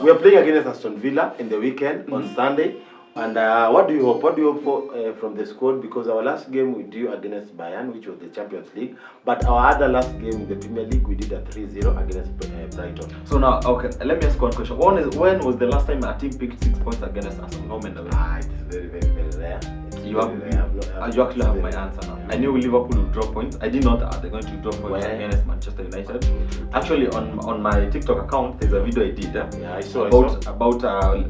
We are playing against Aston Villa in the weekend on Sunday. And what do you hope? What do you hope for from the squad? Because our last game we drew against Bayern, which was the Champions League. But our other last game in the Premier League, we did a 3-0 against Brighton. So now, okay, let me ask one question. When was the last time a team picked 6 points against Aston home and away? It's very, very, very rare. You actually have my answer now. I knew Liverpool would drop points. I did not they're going to drop points against Manchester United. Actually, on my TikTok account, there's a video I did I saw about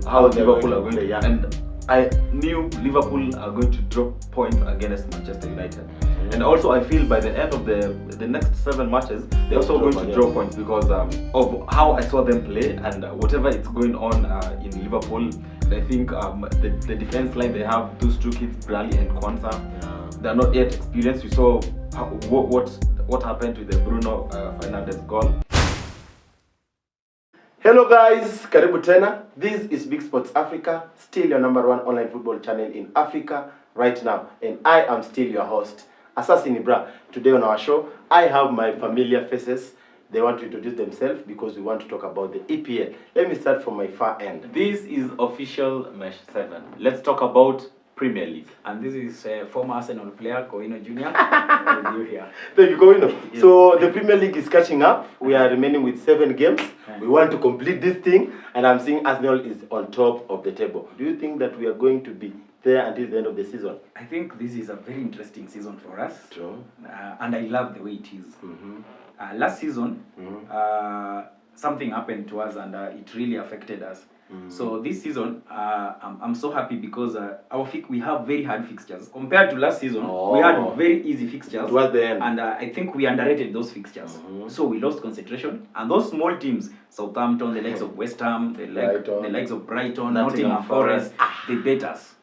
how Liverpool are going to, and I knew Liverpool are going to drop points against Manchester United. And also I feel by the end of the next 7 matches, they're also going to drop points because of how I saw them play and whatever is going on in Liverpool. I think the defense line, they have those 2 kids, Bradley and Kwanzaa. They're not yet experienced. We saw what happened with the Bruno Fernandes goal. Hello guys, karibu tena. This is Big Sports Africa, still your #1 online football channel in Africa right now. And I am still your host, Assassin Ibra. Today on our show, I have my familiar faces. They want to introduce themselves because we want to talk about the EPL. Let me start from my far end. This is official Mesh 7. Let's talk about Premier League. And this is former Arsenal player, Koino Jr. with you here. Thank you, Koino. Yes. So the Premier League is catching up. We are remaining with 7 games. We want to complete this thing. And I'm seeing Arsenal is on top of the table. Do you think that we are going to be there until the end of the season? I think this is a very interesting season for us. True. And I love the way it is. Last season, something happened to us and it really affected us. So this season, I'm so happy because we have very hard fixtures. Compared to last season, we had very easy fixtures. Towards the end. And I think we underrated those fixtures. So we lost concentration. And those small teams, Southampton, the likes of West Ham, the likes of Brighton, Nottingham Forest, they beat us.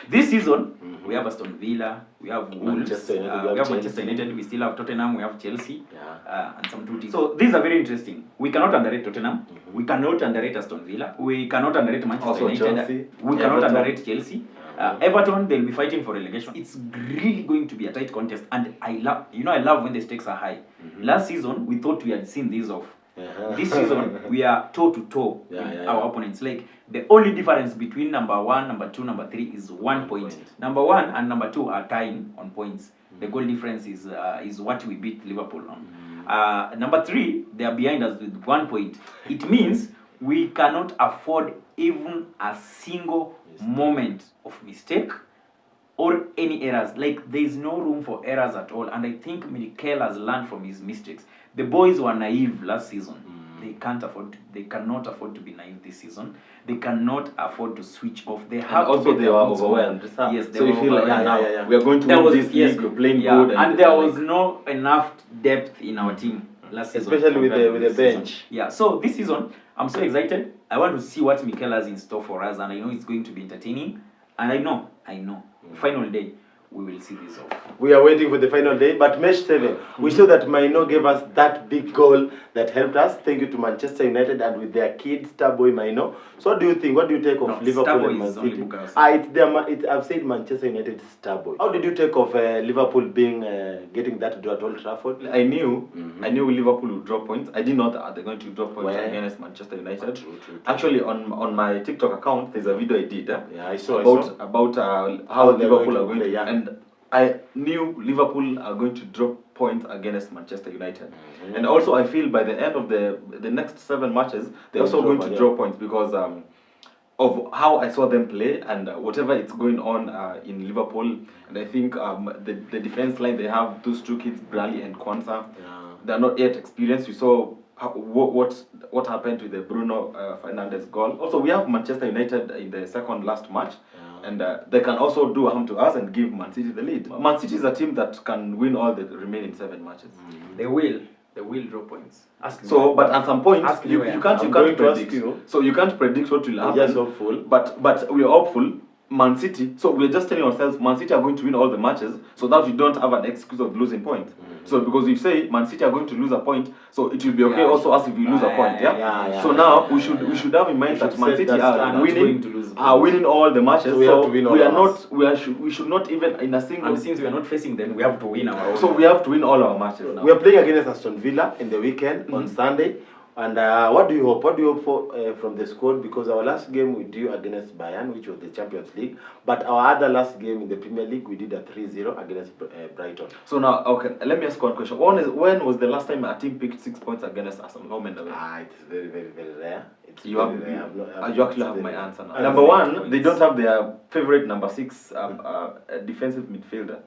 This season, we have Aston Villa, we have Wolves, we have Manchester United, we still have Tottenham, we have Chelsea, and some 2 teams. So these are very interesting. We cannot underrate Tottenham, we cannot underrate Aston Villa, we cannot underrate Manchester United, we cannot underrate Chelsea. Everton, they'll be fighting for relegation. It's really going to be a tight contest, and I love when the stakes are high. Last season, we thought we had seen these off. This season, we are toe-to-toe with our opponents. Like, the only difference between number 1, number 2, number 3 is 1 point. Number 1 and number 2 are tying on points. The goal difference is what we beat Liverpool on. Number 3, they are behind us with 1 point. It means we cannot afford even a single moment of mistake or any errors. Like, there is no room for errors at all. And I think Mikel has learned from his mistakes. The boys were naive last season. They cannot afford to be naive this season. They cannot afford to switch off. They have also they were overwhelmed. Yes, so you feel like we are going to win this league. We're playing good, and there was no enough depth in our team last season, especially with the bench. So this season, I'm so excited. I want to see what Mikel has in store for us, and I know it's going to be entertaining. And I know, final day, we will see this off. We are waiting for the final day, but Mesh 7, we saw that Maino gave us that big goal that helped us. Thank you to Manchester United and with their kid, Starboy Maino. So what do you think? What do you take of Liverpool and Man City? I've said Manchester United Starboy. How did you take of Liverpool getting that draw at Old Trafford? I knew Liverpool would drop points. I did not they're going to drop points against Manchester United. True. Actually, on my TikTok account, there's a video I did I saw about how Liverpool are going to and I knew Liverpool are going to drop points against Manchester United. And also I feel by the end of the next 7 matches, they're also going to drop points because of how I saw them play and whatever is going on in Liverpool. And I think the defense line, they have those 2 kids, Bradley and Kwanzaa. They're not yet experienced. We saw what happened with the Bruno Fernandes goal. Also, we have Manchester United in the second last match. And they can also do harm to us and give Man City the lead. Man City is a team that can win all the remaining 7 matches. They will draw points. But at some point, you can't predict. So you can't predict what will happen. Just hopeful. But we are hopeful. Man City, so we're just telling ourselves Man City are going to win all the matches so that we don't have an excuse of losing points. So because if say Man City are going to lose a point, so it will be okay also as if we lose a point. So now we should have in mind that Man City are winning all the matches. So we should not even in a single. And since we are not facing them, we have to win our own. So we have to win all our matches now. We are playing against Aston Villa in the weekend on Sunday. And what do you hope? What do you hope for from the squad? Because our last game we drew against Bayern, which was the Champions League, but our other last game in the Premier League we did a 3-0 against Brighton. So now, okay, let me ask one question. When was the last time a team picked 6 points against Aston home and away? It's very, very, very rare. It's You very have, rare. you actually have my answer now. I Number one, points. they don't have their favorite number 6 defensive midfielder,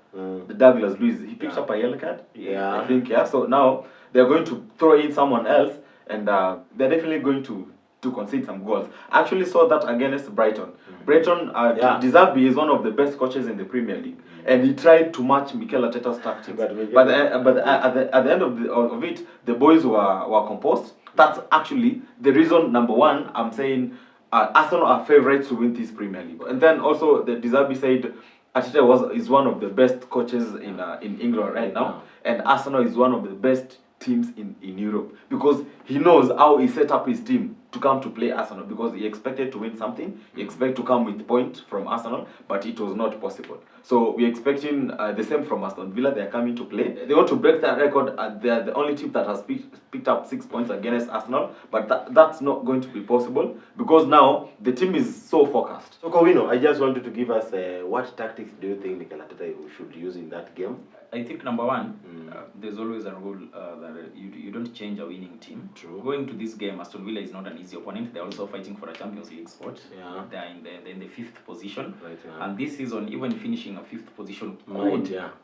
the Douglas Luiz. He picked up a yellow card. Yeah. I think, yeah. So now they're going to throw in someone else, and they're definitely going to concede some goals. I actually saw that against Brighton. Brighton, De Zerbi is one of the best coaches in the Premier League, and he tried to match Mikel Arteta's tactics. But at the end of it, the boys were composed. That's actually the reason. Number one, I'm saying Arsenal are favourites to win this Premier League. And then also the De Zerbi said Arteta is one of the best coaches in England right now, and Arsenal is one of the best teams in Europe, because he knows how he set up his team to come to play Arsenal, because he expected to win something. He expected to come with points from Arsenal, but it was not possible. So we're expecting the same from Aston Villa. They're coming to play. They want to break that record. They're the only team that has picked up 6 points against Arsenal, but that's not going to be possible, because now the team is so focused. So Kowino, I just wanted to give us what tactics do you think Mikel Arteta should use in that game? I think number one, there's always a rule that you don't change a winning team. True. Going to this game, Aston Villa is not an easy opponent. They're also fighting for a Champions League spot. Yeah. They're in the 5th position. Right, yeah. And this season, even finishing a 5th position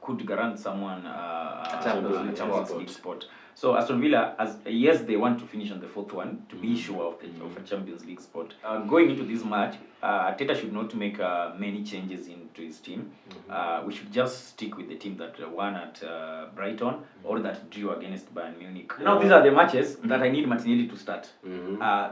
could grant someone a Champions League spot. So Aston Villa, yes, they want to finish on the 4th one to be sure of a Champions League spot. Going into this match, Arteta should not make many changes into his team. We should just stick with the team that won at Brighton or that drew against Bayern Munich. Now these are the matches that I need Martinelli to start.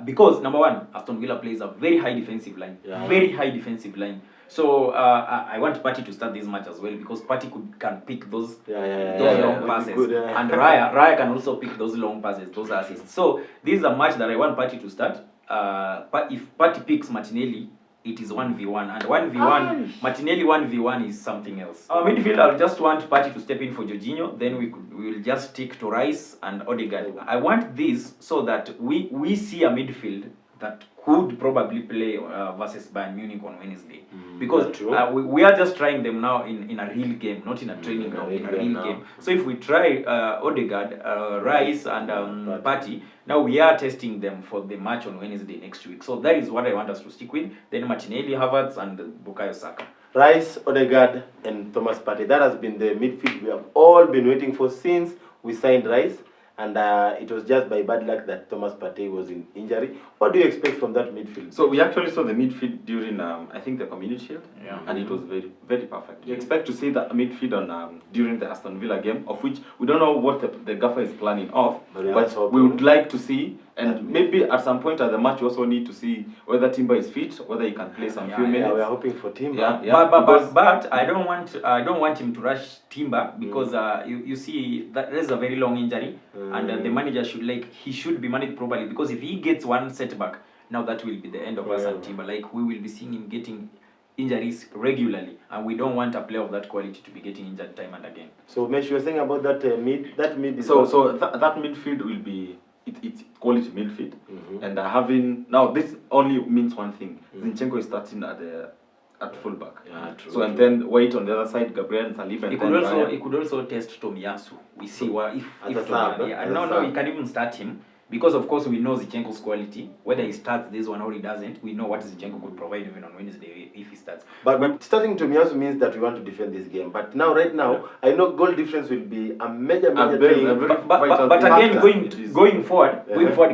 Because number one, Aston Villa plays a very high defensive line. Very high defensive line. So I want Partey to start this match as well, because Partey can pick those long passes, and Raya can also pick those long passes, those assists. So this is a match that I want Partey to start. But if Partey picks Martinelli, it is 1v1, and 1v1 Martinelli 1v1 is something else. Our midfield, I'll just want Partey to step in for Jorginho. Then we will just stick to Rice and Odegaard. I want this so that we see a midfield that could probably play versus Bayern Munich on Wednesday, because we are just trying them now in a real game, not in a training ground, in a real game. So if we try Odegaard, Rice and Partey, now we are testing them for the match on Wednesday next week. So that is what I want us to stick with. Then Martinelli, Havertz and Bukayo Saka. Rice, Odegaard and Thomas Partey. That has been the midfield we have all been waiting for since we signed Rice. And it was just by bad luck that Thomas Partey was in injury. What do you expect from that midfield? So we actually saw the midfield during, I think, the Community Shield, and it was very, very perfect. We expect to see that midfield on during the Aston Villa game, of which we don't know what the gaffer is planning off, but we would like to see. And maybe at some point at the match, we also need to see whether Timber is fit, whether he can play some few minutes. We are hoping for Timber. But I don't want him to rush Timber, because you see that there's a very long injury, and the manager should be managed properly, because if he gets one setback, now that will be the end of us and Timber. Like, we will be seeing him getting injuries regularly, and we don't want a player of that quality to be getting injured time and again. So, Mesh, you were saying about that mid. That mid is that midfield will be it's quality midfield, and having now this only means one thing: Zinchenko is starting at fullback. Yeah, true. So and then wait on the other side, Gabriel and Saliba. He could also test Tomiyasu. We see what if no, he can even start him. Because of course we know Zinchenko's quality. Whether he starts this one or he doesn't, we know what Zinchenko could provide even on Wednesday if he starts. But starting Tomiyasu means that we want to defend this game. But now, right now, I know goal difference will be a major thing. But again, going forward,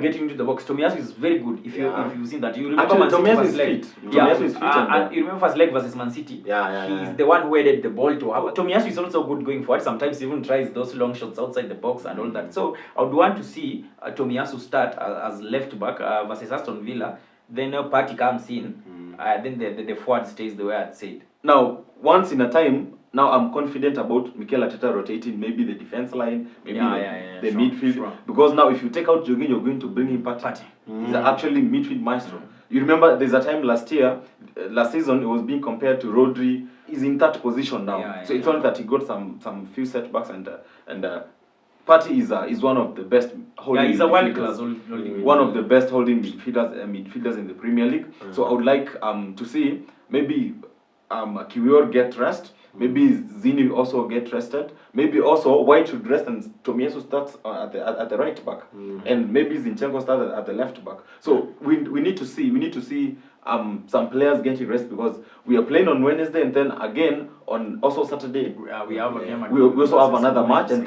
getting into the box, Tomiyasu is very good. If you've seen that, you remember Man City Tomiyasu is fit. Tomiyasu is fit, and you remember first leg versus Man City. He's the one who headed the ball to Havertz. Tomiyasu is also good going forward. Sometimes he even tries those long shots outside the box and all that. So I would want to see Tomiyasu start as left back versus Aston Villa. Then Partey comes in. Then the forward stays the way I said. Now, once in a time, now I'm confident about Mikel Arteta rotating maybe the defense line, maybe the midfield. Sure. Because now if you take out Jorginho, you're going to bring in Partey. He's actually midfield maestro. You remember there's a time last season, it was being compared to Rodri. He's in that position now. So it's only that he got some few setbacks and Partey is one of the best holding. Yeah, he's a world class one of the best holding midfielders in the Premier League. So I would like to see maybe Kiwior get rest. Maybe Zini also get rested. Maybe also White should rest and Tomiyasu starts at the right back, and maybe Zinchenko starts at the left back. So we need to see some players getting rest, because we are playing on Wednesday, and then again on also Saturday we have a game. We also have another match, and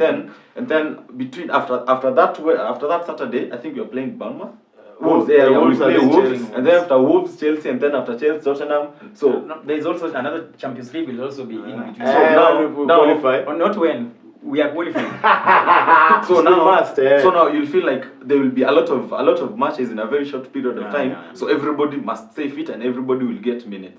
then between after that Saturday, I think we are playing Bournemouth. Wolves, Wolves, and then after Wolves, Chelsea, and then after Chelsea, Tottenham. So there's also another Champions League will also be in between. So now qualify. Or not when we are qualifying. so now you'll feel like there will be a lot of matches in a very short period of time. So everybody must stay fit and everybody will get minutes.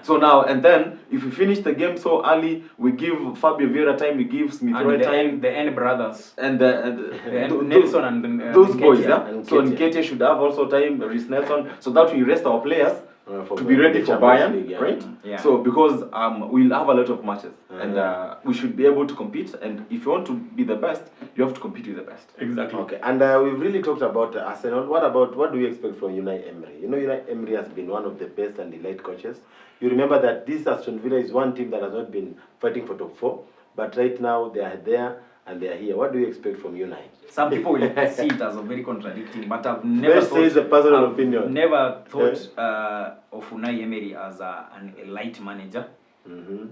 So now and then, if we finish the game so early, we give Fabio Vieira time, we give Smith Rowe time, the N brothers and Nelson and those boys. So Nketiah should have also time, Reece Nelson, so that we rest our players to be ready for Bayern, right? Yeah. So because we'll have a lot of matches, and we should be able to compete. And if you want to be the best, you have to compete with the best. Exactly. Okay. And we've really talked about Arsenal. What do we expect from Unai Emery? You know, Unai Emery has been one of the best and elite coaches. You remember that this Aston Villa is one team that has not been fighting for top 4, but right now they are there and they are here. What do you expect from Unai? Some people will see it as a very contradicting, but I've never thought, a personal opinion. Never thought of Unai Emery as an elite manager.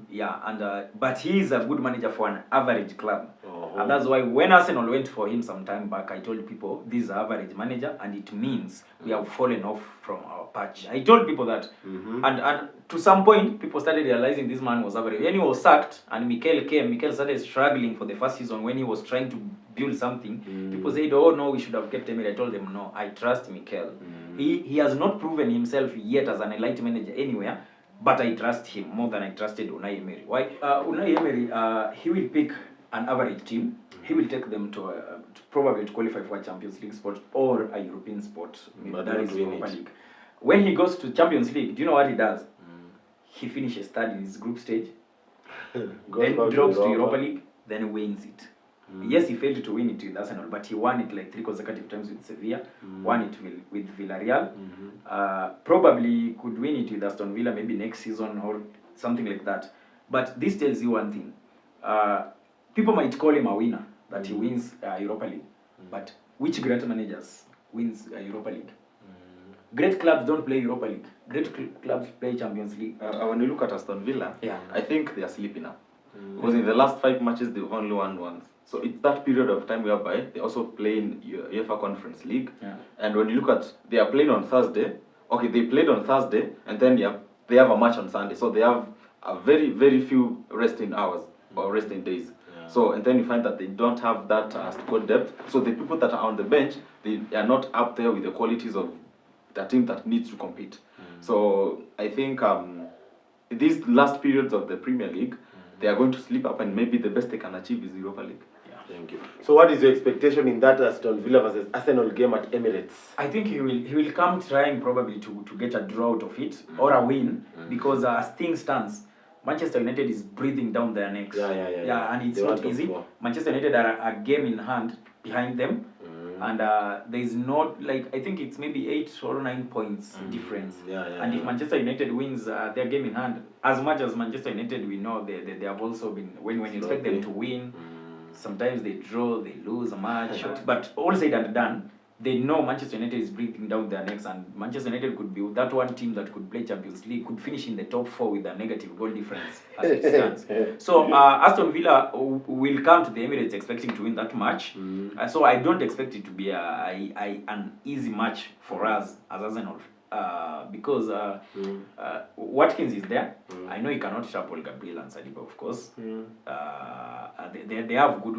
Yeah, and but he is a good manager for an average club, and that's why when Arsenal went for him some time back, I told people this is an average manager, and it means we have fallen off from our patch. I told people that, and to some point, people started realizing this man was average. When he was sacked and Mikel came, Mikel started struggling for the first season when he was trying to build something. People said, "Oh no, we should have kept Emery." I told them, "No, I trust Mikel. He has not proven himself yet as an elite manager anywhere." But I trust him more than I trusted Unai Emery. Why? Unai Emery, he will pick an average team. He will take them to probably to qualify for a Champions League spot or a European spot. That is Europa League. When he goes to Champions League, do you know what he does? He finishes third in his group stage, then drops to Europa League, then wins it. Yes, he failed to win it with Arsenal, but he won it like 3 consecutive times with Sevilla, won it with Villarreal. Probably could win it with Aston Villa maybe next season or something like that. But this tells you one thing. People might call him a winner, that he wins Europa League. But which great managers wins Europa League? Great clubs don't play Europa League. Great clubs play Champions League. When you look at Aston Villa, I think they are sleeping now. Because in the last 5 matches, they've only won once. So it's that period of time whereby they also play in UEFA Conference League. And when you look at, they are playing on Thursday. Okay, they played on Thursday, and then they have a match on Sunday. So they have a very, very few resting hours or resting days. So, and then you find that they don't have that squad depth. So the people that are on the bench, they are not up there with the qualities of the team that needs to compete. So I think these last periods of the Premier League, they are going to slip up, and maybe the best they can achieve is Europa League. Thank you. So what is your expectation in that Aston Villa versus Arsenal game at Emirates? I think he will come trying probably to get a draw out of it or a win, because as things stands, Manchester United is breathing down their necks. And it's not easy. Manchester United are a game in hand behind them, and there is not, like, I think it's maybe 8 or 9 points difference. And if Manchester United wins their game in hand, as much as Manchester United, we know they have also been, when you expect them to win, sometimes they draw, they lose a match. But all said and done, they know Manchester United is breathing down their necks, and Manchester United could be that one team that could play Champions League, could finish in the top 4 with a negative goal difference as it stands. So Aston Villa will come to the Emirates expecting to win that match. So I don't expect it to be an easy match for us as Arsenal. Because Watkins is there. I know he cannot shuffle Gabriel and Saliba, of course. They have good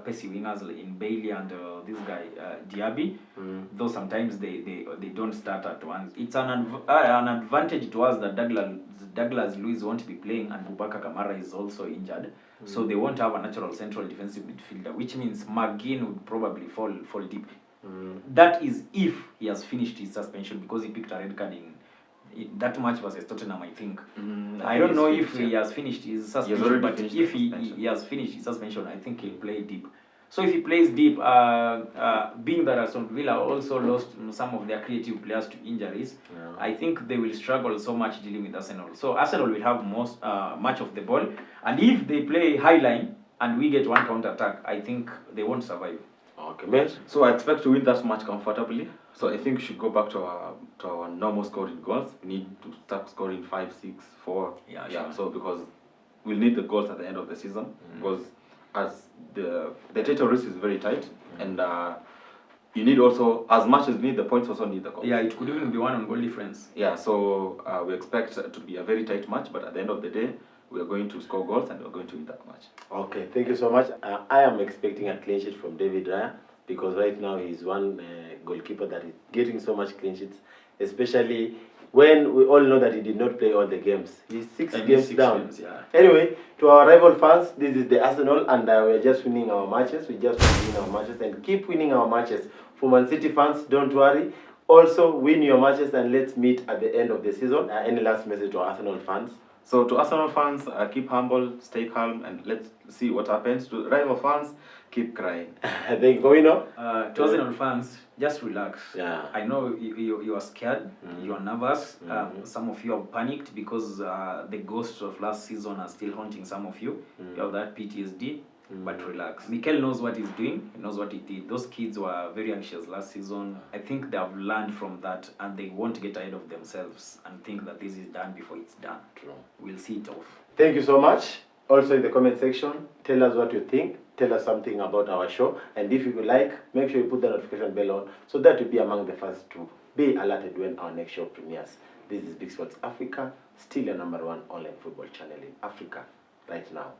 pacey wingers in Bailey and this guy Diaby. Though sometimes they don't start at once. It's an advantage to us that Douglas Luiz won't be playing, and Boubacar Kamara is also injured. So they won't have a natural central defensive midfielder, which means McGinn would probably fall deep. That is if he has finished his suspension, because he picked a red card in that match versus Tottenham, I think. I don't know if he has finished his suspension, but if he has finished his suspension, I think he'll play deep. So if he plays deep, being that Aston Villa also lost some of their creative players to injuries, I think they will struggle so much dealing with Arsenal. So Arsenal will have much of the ball, and if they play high line and we get one counter attack, I think they won't survive. Okay, man. So I expect to win that match comfortably. So I think we should go back to our normal scoring goals. We need to start scoring 5, 6, 4. Yeah, yeah. sure. So because we'll need the goals at the end of the season, because as the title race is very tight, and you need also, as much as you need the points, also need the goals. Yeah, it could even be 1 on goal difference. Yeah, so we expect to be a very tight match, but at the end of the day, we are going to score goals and we are going to win that match. Okay, thank you so much. I am expecting a clean sheet from David Raya, because right now he's one goalkeeper that is getting so much clean sheets, especially when we all know that he did not play all the games. He's 6 games down. Games, yeah. Anyway, to our rival fans, this is the Arsenal, and we're just winning our matches. We just want to win our matches and keep winning our matches. For Man City fans, don't worry. Also, win your matches, and let's meet at the end of the season. Any last message to Arsenal fans? So to Arsenal fans, keep humble, stay calm, and let's see what happens. To rival fans, keep crying. Thank you. To To Arsenal fans, just relax. Yeah. I know you are scared, you are nervous. Some of you are panicked because the ghosts of last season are still haunting some of you. You have that PTSD. But relax. Mikel knows what he's doing. He knows what he did. Those kids were very anxious last season. I think they have learned from that, and they won't get ahead of themselves and think that this is done before it's done. True. We'll see it off. Thank you so much. Also in the comment section, tell us what you think. Tell us something about our show. And if you would like, make sure you put the notification bell on so that you'll be among the first to be alerted when our next show premieres. This is Big Sports Africa, still your #1 online football channel in Africa right now.